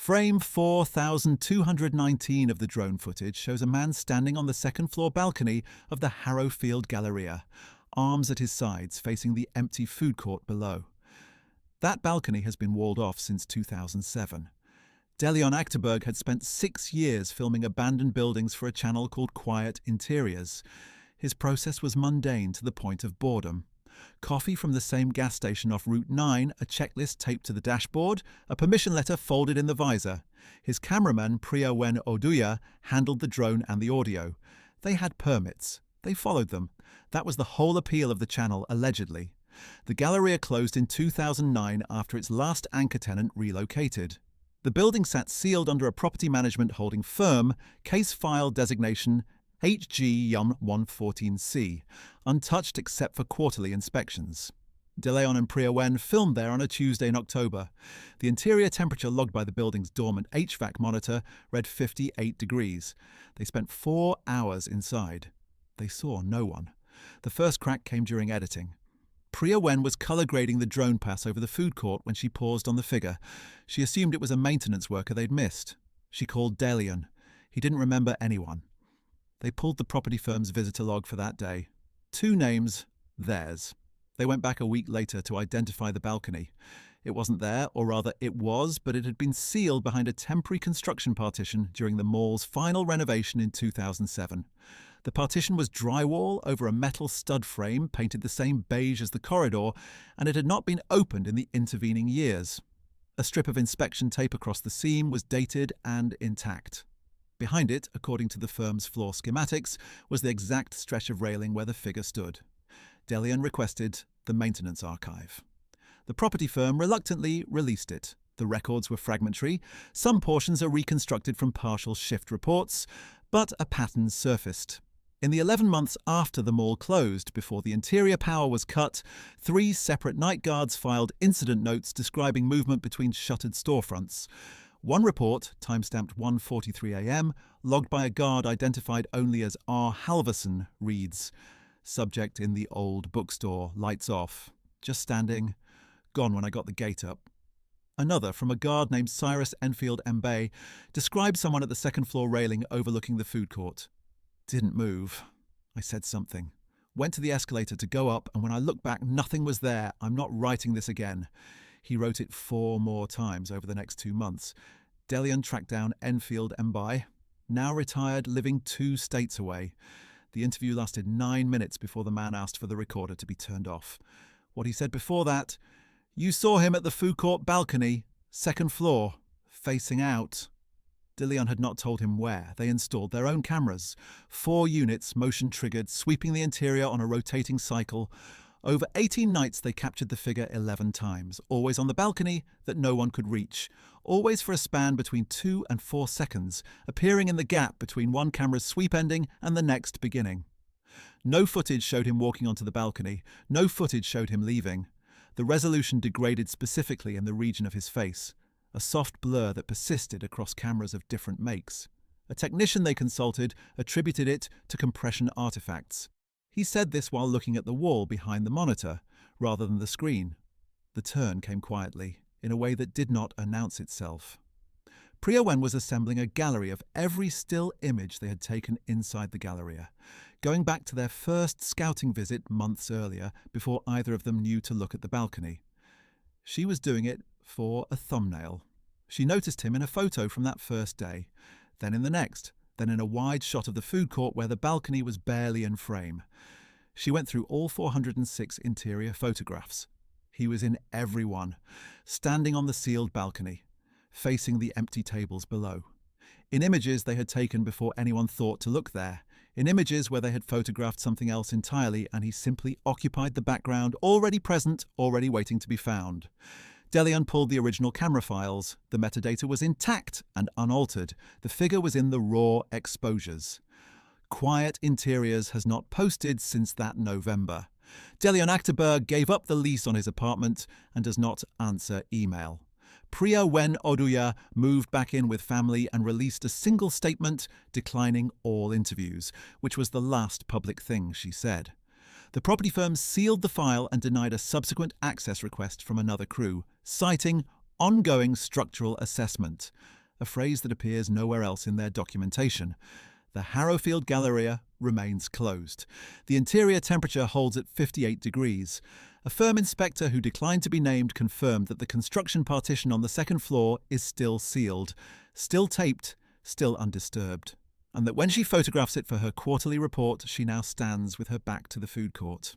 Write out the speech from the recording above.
Frame 4219 of the drone footage shows a man standing on the second-floor balcony of the Harrowfield Galleria, arms at his sides facing the empty food court below. That balcony has been walled off since 2007. Delion Achterberg had spent 6 years filming abandoned buildings for a channel called Quiet Interiors. His process was mundane to the point of boredom. Coffee from the same gas station off Route 9, a checklist taped to the dashboard, a permission letter folded in the visor. His cameraman, Priyawen Oduya, handled the drone and the audio. They had permits. They followed them. That was the whole appeal of the channel, allegedly. The Galleria closed in 2009 after its last anchor tenant relocated. The building sat sealed under a property management holding firm, case file designation HG-114C, untouched except for quarterly inspections. DeLeon and Priyawen filmed there on a Tuesday in October. The interior temperature logged by the building's dormant HVAC monitor read 58 degrees. They spent 4 hours inside. They saw no one. The first crack came during editing. Priyawen was color grading the drone pass over the food court when she paused on the figure. She assumed it was a maintenance worker they'd missed. She called Delion. He didn't remember anyone. They pulled the property firm's visitor log for that day. 2 names, theirs. They went back a week later to identify the balcony. It wasn't there, or rather it was, but it had been sealed behind a temporary construction partition during the mall's final renovation in 2007. The partition was drywall over a metal stud frame painted the same beige as the corridor, and it had not been opened in the intervening years. A strip of inspection tape across the seam was dated and intact. Behind it, according to the firm's floor schematics, was the exact stretch of railing where the figure stood. Delion requested the maintenance archive. The property firm reluctantly released it. The records were fragmentary. Some portions are reconstructed from partial shift reports, but a pattern surfaced. In the 11 months after the mall closed, before the interior power was cut, 3 separate night guards filed incident notes describing movement between shuttered storefronts. One report, timestamped 1:43 a.m., logged by a guard identified only as R. Halverson, reads, "Subject in the old bookstore, lights off. Just standing. Gone when I got the gate up." Another, from a guard named Cyrus Enfield Mbaye, described someone at the second-floor railing overlooking the food court. "Didn't move. I said something. Went to the escalator to go up, and when I looked back, nothing was there. I'm not writing this again." He wrote it 4 more times over the next 2 months. Delion tracked down Enfield Mbaye, now retired, living 2 states away. The interview lasted 9 minutes before the man asked for the recorder to be turned off. What he said before that: "You saw him at the food court balcony, 2nd floor, facing out." Delion had not told him where. They installed their own cameras. 4 units, motion-triggered, sweeping the interior on a rotating cycle. Over 18 nights they captured the figure 11 times, always on the balcony that no one could reach, always for a span between 2 and 4 seconds, appearing in the gap between one camera's sweep ending and the next beginning. No footage showed him walking onto the balcony. No footage showed him leaving. The resolution degraded specifically in the region of his face, a soft blur that persisted across cameras of different makes. A technician they consulted attributed it to compression artifacts. He said this while looking at the wall behind the monitor, rather than the screen. The turn came quietly, in a way that did not announce itself. Priyawen was assembling a gallery of every still image they had taken inside the Galleria, going back to their first scouting visit months earlier, before either of them knew to look at the balcony. She was doing it for a thumbnail. She noticed him in a photo from that first day, then in the next, then in a wide shot of the food court where the balcony was barely in frame. She went through all 406 interior photographs. He was in every one, standing on the sealed balcony, facing the empty tables below. In images they had taken before anyone thought to look there, in images where they had photographed something else entirely and he simply occupied the background, already present, already waiting to be found. Delion pulled the original camera files. The metadata was intact and unaltered. The figure was in the raw exposures. Quiet Interiors has not posted since that November. Delion Achterberg gave up the lease on his apartment and does not answer email. Priyawen Oduya moved back in with family and released a single statement declining all interviews, which was the last public thing she said. The property firm sealed the file and denied a subsequent access request from another crew, citing ongoing structural assessment, a phrase that appears nowhere else in their documentation. The Harrowfield Galleria remains closed. The interior temperature holds at 58 degrees. A firm inspector who declined to be named confirmed that the construction partition on the second floor is still sealed, still taped, still undisturbed, and that when she photographs it for her quarterly report, she now stands with her back to the food court.